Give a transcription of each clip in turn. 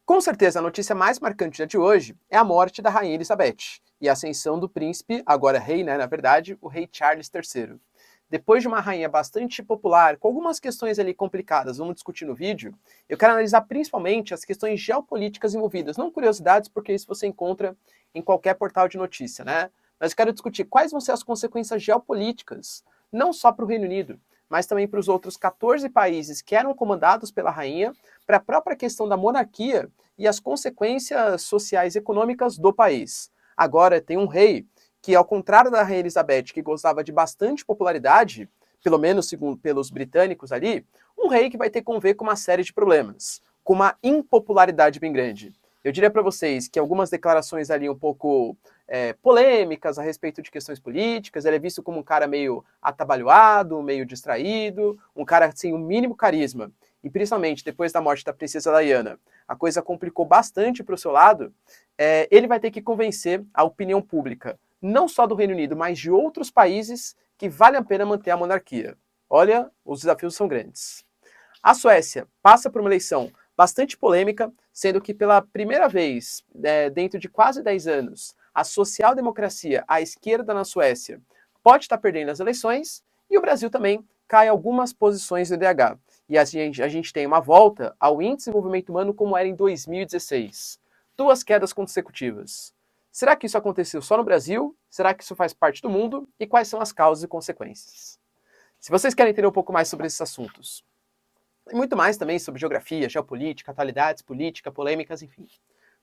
Com certeza, a notícia mais marcante de hoje é a morte da Rainha Elizabeth e a ascensão do príncipe, agora rei, né, na verdade, o rei Charles III. Depois de uma rainha bastante popular, com algumas questões ali complicadas, vamos discutir no vídeo, eu quero analisar principalmente as questões geopolíticas envolvidas, não curiosidades, porque isso você encontra em qualquer portal de notícia, né? Mas eu quero discutir quais vão ser as consequências geopolíticas, não só para o Reino Unido, mas também para os outros 14 países que eram comandados pela rainha, para a própria questão da monarquia e as consequências sociais e econômicas do país. Agora tem um rei que, ao contrário da Rainha Elizabeth, que gozava de bastante popularidade, pelo menos segundo pelos britânicos ali, um rei que vai ter que conviver com uma série de problemas, com uma impopularidade bem grande. Eu diria para vocês que algumas declarações ali um pouco polêmicas a respeito de questões políticas, ele é visto como um cara meio atabalhoado, meio distraído, um cara sem o mínimo carisma. E principalmente depois da morte da princesa Diana, a coisa complicou bastante para o seu lado, ele vai ter que convencer a opinião pública, não só do Reino Unido, mas de outros países, que vale a pena manter a monarquia. Olha, os desafios são grandes. A Suécia passa por uma eleição bastante polêmica, sendo que pela primeira vez, dentro de quase 10 anos, a social-democracia, a esquerda na Suécia, pode estar perdendo as eleições, e o Brasil também cai algumas posições no IDH. E a gente tem uma volta ao índice de desenvolvimento humano como era em 2016. Duas quedas consecutivas. Será que isso aconteceu só no Brasil? Será que isso faz parte do mundo? E quais são as causas e consequências? Se vocês querem entender um pouco mais sobre esses assuntos, e muito mais também sobre geografia, geopolítica, atualidades, política, polêmicas, enfim.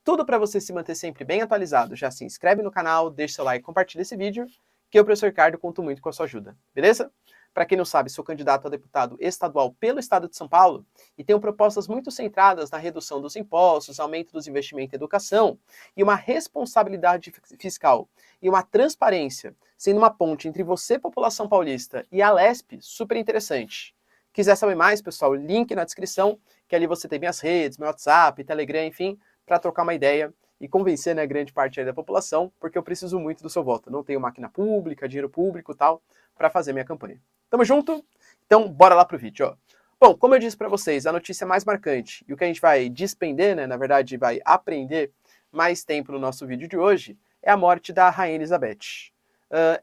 Tudo para você se manter sempre bem atualizado. Já se inscreve no canal, deixa seu like, compartilha esse vídeo, que eu, professor Ricardo, conto muito com a sua ajuda, beleza? Para quem não sabe, sou candidato a deputado estadual pelo estado de São Paulo e tenho propostas muito centradas na redução dos impostos, aumento dos investimentos em educação e uma responsabilidade fiscal e uma transparência, sendo uma ponte entre você, população paulista, e a Lesp, super interessante. Quiser saber mais, pessoal, link na descrição, que ali você tem minhas redes, meu WhatsApp, Telegram, enfim, para trocar uma ideia e convencer, né, grande parte aí da população, porque eu preciso muito do seu voto. Não tenho máquina pública, dinheiro público e tal, para fazer minha campanha. Tamo junto? Então, bora lá pro vídeo, ó. Bom, como eu disse para vocês, a notícia mais marcante e o que a gente vai despender, né, na verdade vai aprender mais tempo no nosso vídeo de hoje, é a morte da Rainha Elizabeth.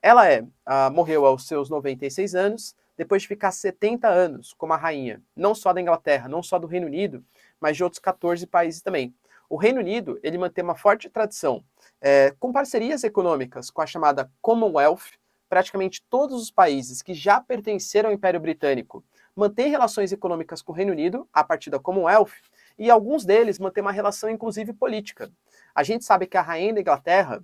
Ela morreu aos seus 96 anos, depois de ficar 70 anos como a rainha, não só da Inglaterra, não só do Reino Unido, mas de outros 14 países também. O Reino Unido, ele mantém uma forte tradição com parcerias econômicas com a chamada Commonwealth. Praticamente todos os países que já pertenceram ao Império Britânico mantêm relações econômicas com o Reino Unido, a partir da Commonwealth, e alguns deles mantêm uma relação, inclusive, política. A gente sabe que a rainha da Inglaterra,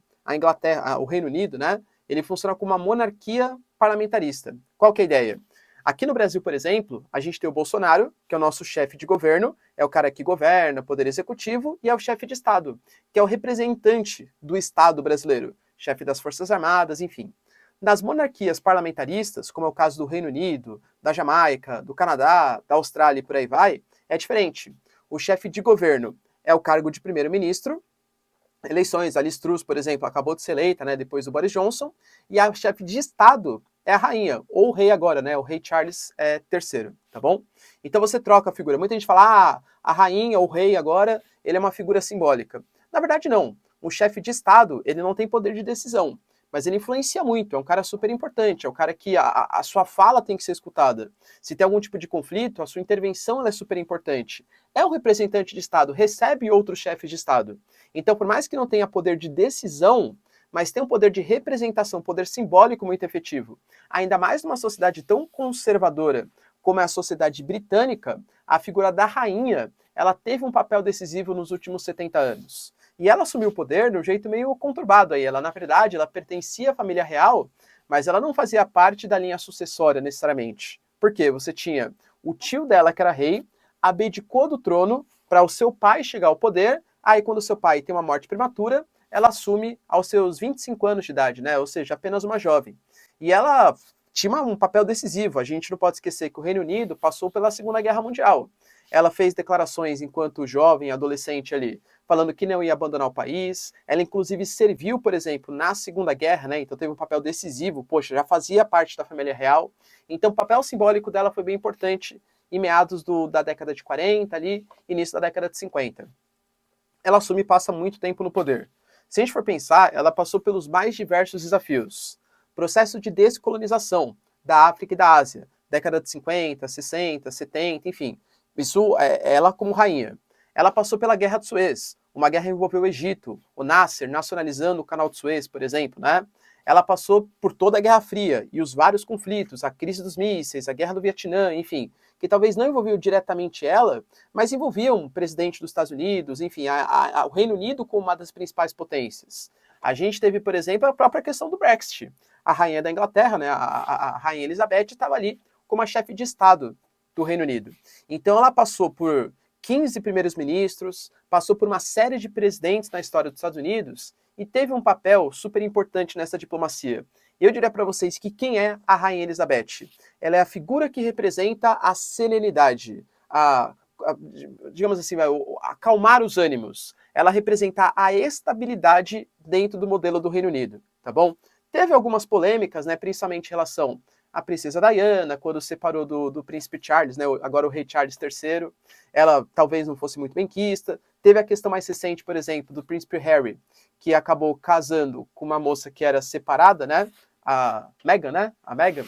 o Reino Unido, né, ele funciona como uma monarquia parlamentarista. Qual que é a ideia? Aqui no Brasil, por exemplo, a gente tem o Bolsonaro, que é o nosso chefe de governo, é o cara que governa, poder executivo, e é o chefe de Estado, que é o representante do Estado brasileiro, chefe das Forças Armadas, enfim. Nas monarquias parlamentaristas, como é o caso do Reino Unido, da Jamaica, do Canadá, da Austrália e por aí vai, é diferente. O chefe de governo é o cargo de primeiro-ministro. Eleições, a Liz Truss, por exemplo, acabou de ser eleita, né, depois do Boris Johnson, e a chefe de Estado é a rainha, ou o rei agora, né, o rei Charles III, tá bom? Então você troca a figura. Muita gente fala, a rainha ou o rei agora, ele é uma figura simbólica. Na verdade, não. O chefe de Estado, ele não tem poder de decisão, mas ele influencia muito, é um cara super importante, é um cara que a sua fala tem que ser escutada. Se tem algum tipo de conflito, a sua intervenção é super importante. É um representante de Estado, recebe outros chefes de Estado. Então, por mais que não tenha poder de decisão, mas tem um poder de representação, poder simbólico muito efetivo. Ainda mais numa sociedade tão conservadora como é a sociedade britânica, a figura da rainha, ela teve um papel decisivo nos últimos 70 anos. E ela assumiu o poder de um jeito meio conturbado aí. Ela, na verdade, ela pertencia à família real, mas ela não fazia parte da linha sucessória necessariamente. Por quê? Você tinha o tio dela, que era rei, abdicou do trono para o seu pai chegar ao poder. Aí, quando o seu pai tem uma morte prematura, ela assume aos seus 25 anos de idade, né? Ou seja, apenas uma jovem. E ela tinha um papel decisivo. A gente não pode esquecer que o Reino Unido passou pela Segunda Guerra Mundial. Ela fez declarações enquanto jovem, adolescente ali, falando que não ia abandonar o país. Ela, inclusive, serviu, por exemplo, na Segunda Guerra, né? Então teve um papel decisivo. Poxa, já fazia parte da família real. Então o papel simbólico dela foi bem importante em meados da década de 40 ali, início da década de 50. ela assume e passa muito tempo no poder. Se a gente for pensar, ela passou pelos mais diversos desafios. Processo de descolonização da África e da Ásia, década de 50, 60, 70, enfim. Isso é ela como rainha. Ela passou pela Guerra de Suez, uma guerra que envolveu o Egito, o Nasser nacionalizando o Canal de Suez, por exemplo, né? Ela passou por toda a Guerra Fria e os vários conflitos, a crise dos mísseis, a Guerra do Vietnã, enfim, que talvez não envolviam diretamente ela, mas envolviam o presidente dos Estados Unidos, enfim, o Reino Unido como uma das principais potências. A gente teve, por exemplo, a própria questão do Brexit. A rainha da Inglaterra, né, a rainha Elizabeth, estava ali como a chefe de Estado do Reino Unido. Então ela passou por 15 primeiros ministros, passou por uma série de presidentes na história dos Estados Unidos e teve um papel super importante nessa diplomacia. Eu diria para vocês que quem é a Rainha Elizabeth? Ela é a figura que representa a serenidade, digamos assim, acalmar os ânimos. Ela representa a estabilidade dentro do modelo do Reino Unido, tá bom? Teve algumas polêmicas, né, principalmente em relação à princesa Diana, quando separou do príncipe Charles, né, agora o rei Charles III, ela talvez não fosse muito benquista. Teve a questão mais recente, por exemplo, do príncipe Harry, que acabou casando com uma moça que era separada, né, a Meghan, né, a Meghan,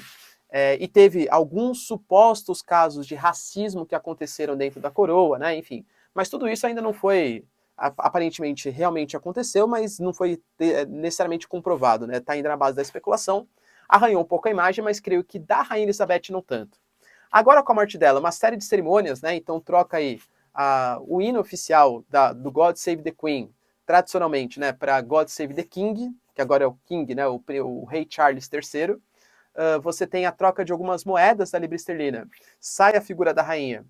e teve alguns supostos casos de racismo que aconteceram dentro da coroa, né, enfim. Mas tudo isso ainda não foi, aparentemente, realmente aconteceu, mas não foi necessariamente comprovado, né, tá ainda na base da especulação. Arranhou um pouco a imagem, mas creio que da Rainha Elizabeth não tanto. Agora, com a morte dela, uma série de cerimônias, né, então troca aí o hino oficial do God Save the Queen, tradicionalmente, né, para God Save the King, que agora é o King, né, o rei Charles III. Você tem a troca de algumas moedas da libra esterlina. Sai a figura da rainha,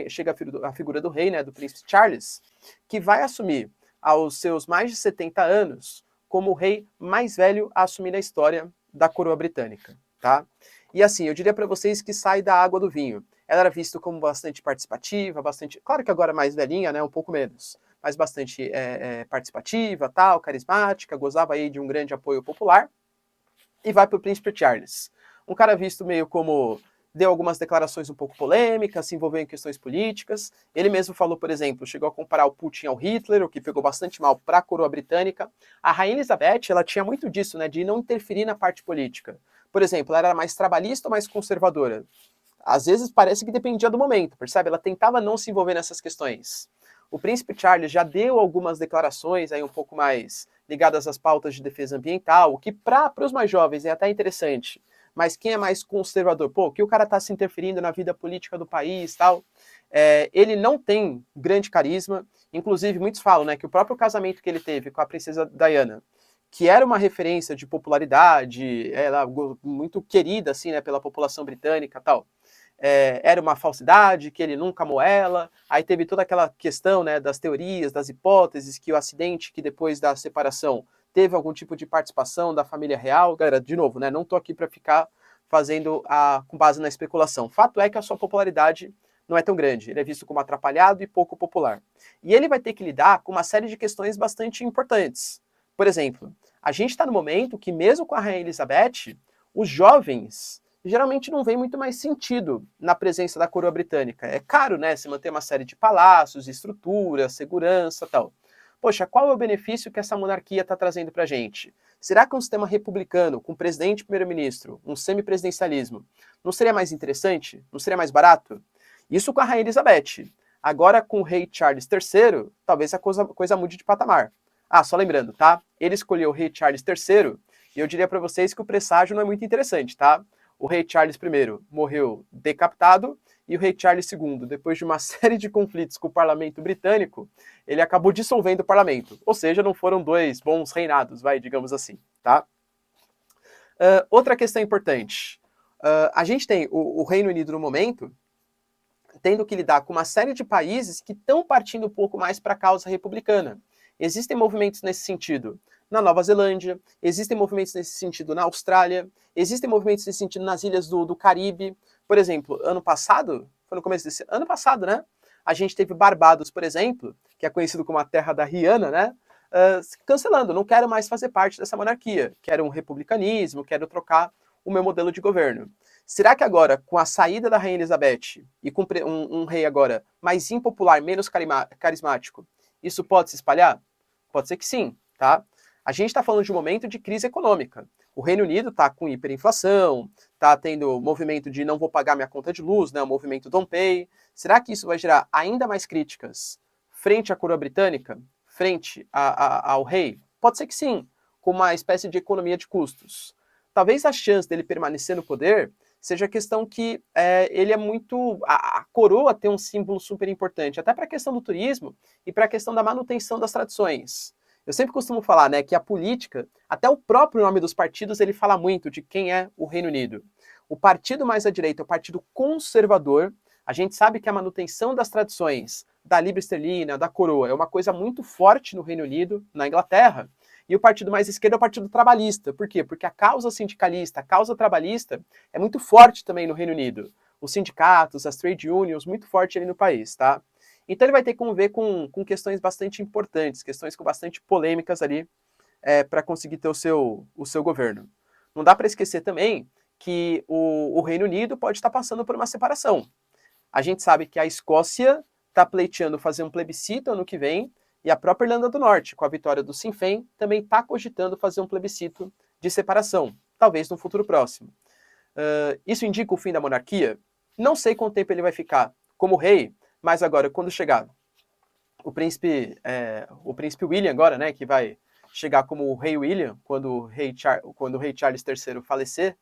chega a figura do rei, né, do príncipe Charles, que vai assumir aos seus mais de 70 anos como o rei mais velho a assumir na história da coroa britânica, tá? E assim, eu diria para vocês que sai da água do vinho. Ela era vista como bastante participativa, bastante, claro que agora mais velhinha, né, um pouco menos, mas bastante participativa, tal, carismática, gozava aí de um grande apoio popular. E vai para o príncipe Charles. Um cara visto meio como deu algumas declarações um pouco polêmicas, se envolveu em questões políticas. Ele mesmo falou, por exemplo, chegou a comparar o Putin ao Hitler, o que pegou bastante mal para a coroa britânica. A rainha Elizabeth, ela tinha muito disso, né, de não interferir na parte política. Por exemplo, ela era mais trabalhista ou mais conservadora? Às vezes parece que dependia do momento, percebe? Ela tentava não se envolver nessas questões. O príncipe Charles já deu algumas declarações aí um pouco mais ligadas às pautas de defesa ambiental, o que para os mais jovens é até interessante. Mas quem é mais conservador, pô, que o cara tá se interferindo na vida política do país, tal. Ele não tem grande carisma. Inclusive, muitos falam, né, que o próprio casamento que ele teve com a princesa Diana, que era uma referência de popularidade, ela muito querida assim, né, pela população britânica, tal. Era uma falsidade, que ele nunca amou ela. Aí teve toda aquela questão, né, das teorias, das hipóteses, que o acidente que depois da separação teve algum tipo de participação da família real. Galera, de novo, né, não tô aqui para ficar fazendo com base na especulação. Fato é que a sua popularidade não é tão grande. Ele é visto como atrapalhado e pouco popular. E ele vai ter que lidar com uma série de questões bastante importantes. Por exemplo, a gente está no momento que, mesmo com a Rainha Elizabeth, os jovens geralmente não vem muito mais sentido na presença da coroa britânica. É caro, né, se manter uma série de palácios, estrutura, segurança, tal. Poxa, qual é o benefício que essa monarquia está trazendo para a gente? Será que um sistema republicano, com presidente e primeiro-ministro, um semipresidencialismo, não seria mais interessante? Não seria mais barato? Isso com a Rainha Elizabeth. Agora, com o rei Charles III, talvez a coisa mude de patamar. Só lembrando, tá? Ele escolheu o rei Charles III, e eu diria para vocês que o presságio não é muito interessante, tá? O rei Charles I morreu decapitado, e o rei Charles II, depois de uma série de conflitos com o parlamento britânico, ele acabou dissolvendo o parlamento. Ou seja, não foram dois bons reinados, digamos assim, tá? Outra questão importante. A gente tem o Reino Unido no momento tendo que lidar com uma série de países que estão partindo um pouco mais para a causa republicana. Existem movimentos nesse sentido na Nova Zelândia, existem movimentos nesse sentido na Austrália, existem movimentos nesse sentido nas ilhas do Caribe. Por exemplo, ano passado, foi no começo desse ano passado, né? A gente teve Barbados, por exemplo, que é conhecido como a terra da Rihanna, né? Cancelando, não quero mais fazer parte dessa monarquia, quero um republicanismo, quero trocar o meu modelo de governo. Será que agora, com a saída da Rainha Elizabeth e com um rei agora mais impopular, menos carismático, Isso pode se espalhar? Pode ser que sim, tá? A gente está falando de um momento de crise econômica. O Reino Unido está com hiperinflação, está tendo movimento de não vou pagar minha conta de luz, né, o movimento Don't Pay. Será que isso vai gerar ainda mais críticas frente à coroa britânica, frente ao rei? Pode ser que sim, com uma espécie de economia de custos. Talvez a chance dele permanecer no poder seja a questão que ele é muito... A coroa tem um símbolo super importante, até para a questão do turismo e para a questão da manutenção das tradições. Eu sempre costumo falar, né, que a política, até o próprio nome dos partidos, ele fala muito de quem é o Reino Unido. O partido mais à direita é o Partido Conservador. A gente sabe que a manutenção das tradições da libra esterlina, da coroa, é uma coisa muito forte no Reino Unido, na Inglaterra. E o partido mais à esquerda é o Partido Trabalhista. Por quê? Porque a causa sindicalista, a causa trabalhista, é muito forte também no Reino Unido. Os sindicatos, as trade unions, muito forte ali no país, tá? Então ele vai ter que conviver com questões bastante importantes, questões com bastante polêmicas ali para conseguir ter o seu governo. Não dá para esquecer também que o Reino Unido pode estar passando por uma separação. A gente sabe que a Escócia está pleiteando fazer um plebiscito ano que vem, e a própria Irlanda do Norte, com a vitória do Sinn Féin, também está cogitando fazer um plebiscito de separação, talvez no futuro próximo. Isso indica o fim da monarquia? Não sei quanto tempo ele vai ficar como rei, mas agora, quando chegar o príncipe William agora, né, que vai chegar como o rei William, quando o rei Charles III falecer,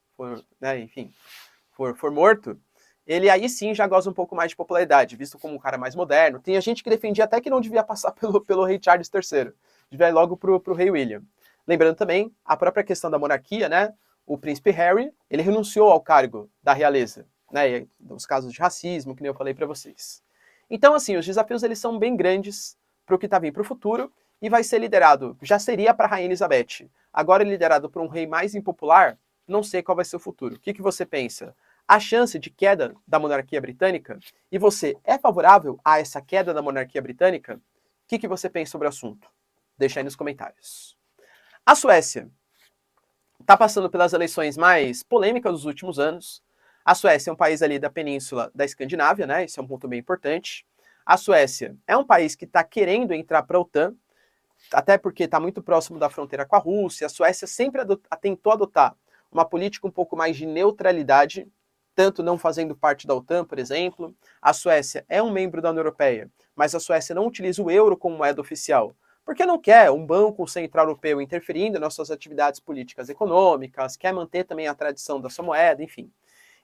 for morto, ele aí sim já goza um pouco mais de popularidade, visto como um cara mais moderno. Tem gente que defendia até que não devia passar pelo rei Charles III, devia ir logo pro rei William. Lembrando também a própria questão da monarquia, né? O príncipe Harry, ele renunciou ao cargo da realeza, né? E os casos de racismo, que nem eu falei para vocês. Então, assim, os desafios eles são bem grandes para o que está vindo para o futuro e vai ser liderado, já seria para a Rainha Elizabeth, agora liderado por um rei mais impopular, não sei qual vai ser o futuro. O que você pensa? A chance de queda da monarquia britânica? E você é favorável a essa queda da monarquia britânica? O que você pensa sobre o assunto? Deixa aí nos comentários. A Suécia está passando pelas eleições mais polêmicas dos últimos anos. A Suécia é um país ali da península da Escandinávia, né? Esse é um ponto bem importante. A Suécia é um país que está querendo entrar para a OTAN, até porque está muito próximo da fronteira com a Rússia. A Suécia sempre tentou adotar uma política um pouco mais de neutralidade, tanto não fazendo parte da OTAN, por exemplo. A Suécia é um membro da União Europeia, mas a Suécia não utiliza o euro como moeda oficial, porque não quer um banco central europeu interferindo nas suas atividades políticas e econômicas, quer manter também a tradição da sua moeda, enfim.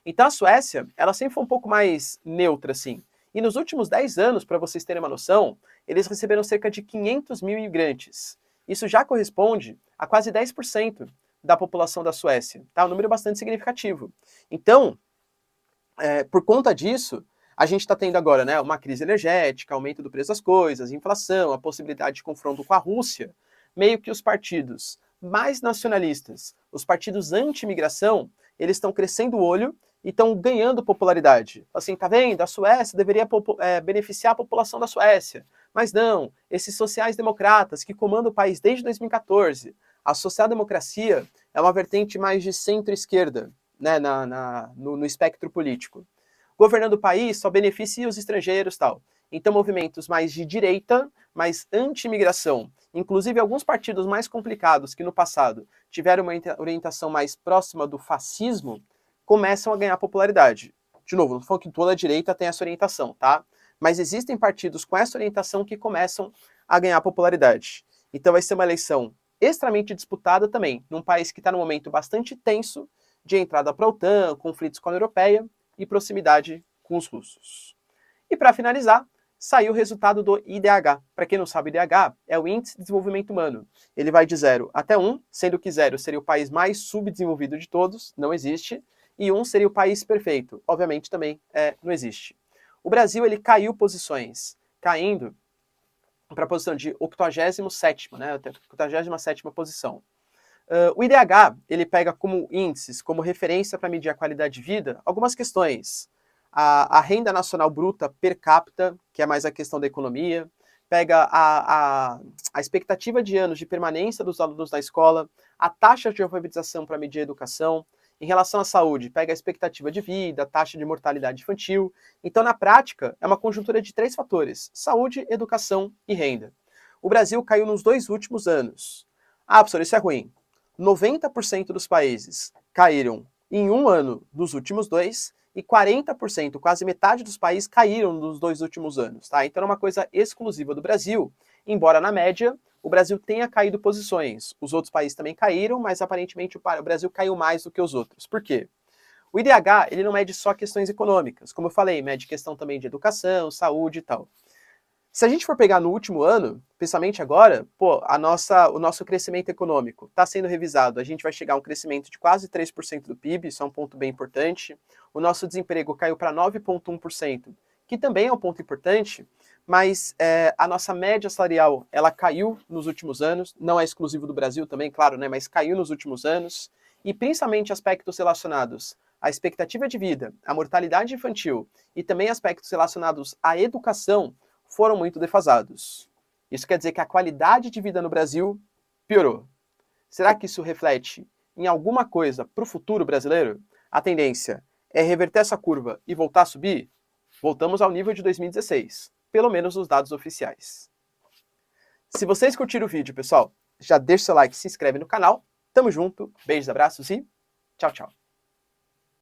Então a Suécia, ela sempre foi um pouco mais neutra, assim. E nos últimos 10 anos, para vocês terem uma noção, eles receberam cerca de 500 mil imigrantes. Isso já corresponde a quase 10% da população da Suécia, tá? Um número bastante significativo. Então, por conta disso, a gente está tendo agora, né, uma crise energética, aumento do preço das coisas, inflação, a possibilidade de confronto com a Rússia. Meio que os partidos mais nacionalistas, os partidos anti-imigração, eles estão crescendo o olho e estão ganhando popularidade. Assim, tá vendo? A Suécia deveria beneficiar a população da Suécia. Mas não, esses sociais-democratas que comandam o país desde 2014, a social-democracia é uma vertente mais de centro-esquerda, né, no espectro político. Governando o país só beneficia os estrangeiros, tal. Então movimentos mais de direita, mais anti-imigração, inclusive alguns partidos mais complicados que no passado tiveram uma orientação mais próxima do fascismo, começam a ganhar popularidade. De novo, não estou falando que toda a direita tem essa orientação, tá? Mas existem partidos com essa orientação que começam a ganhar popularidade. Então vai ser uma eleição extremamente disputada também, num país que está num momento bastante tenso de entrada para a OTAN, conflitos com a União Europeia e proximidade com os russos. E para finalizar, saiu o resultado do IDH. Para quem não sabe, o IDH é o Índice de Desenvolvimento Humano. Ele vai de 0 até 1, sendo que 0 seria o país mais subdesenvolvido de todos, não existe, e 1 seria o país perfeito, obviamente também não existe. O Brasil ele caiu posições, caindo para a posição de 87ª, né, 87ª posição. O IDH ele pega como índices, como referência para medir a qualidade de vida, algumas questões. A renda nacional bruta per capita, que é mais a questão da economia, pega a expectativa de anos de permanência dos alunos na escola, a taxa de alfabetização para medir a educação. Em relação à saúde, pega a expectativa de vida, a taxa de mortalidade infantil. Então, na prática, é uma conjuntura de 3 fatores: saúde, educação e renda. O Brasil caiu nos 2 últimos anos. Ah, professor, isso é ruim. 90% dos países caíram em um ano dos últimos 2 e 40%, quase metade dos países, caíram nos 2 últimos anos. Tá? Então é uma coisa exclusiva do Brasil, embora na média o Brasil tenha caído posições. Os outros países também caíram, mas aparentemente o Brasil caiu mais do que os outros. Por quê? O IDH ele não mede só questões econômicas. Como eu falei, mede questão também de educação, saúde e tal. Se a gente for pegar no último ano, principalmente agora, o nosso crescimento econômico está sendo revisado. A gente vai chegar a um crescimento de quase 3% do PIB, isso é um ponto bem importante. O nosso desemprego caiu para 9,1%, que também é um ponto importante, mas a nossa média salarial ela caiu nos últimos anos, não é exclusivo do Brasil também, claro, né, mas caiu nos últimos anos, e principalmente aspectos relacionados à expectativa de vida, à mortalidade infantil e também aspectos relacionados à educação, foram muito defasados. Isso quer dizer que a qualidade de vida no Brasil piorou. Será que isso reflete em alguma coisa para o futuro brasileiro? A tendência é reverter essa curva e voltar a subir? Voltamos ao nível de 2016, pelo menos nos dados oficiais. Se vocês curtiram o vídeo, pessoal, já deixa o seu like, se inscreve no canal. Tamo junto, beijos, abraços e tchau, tchau.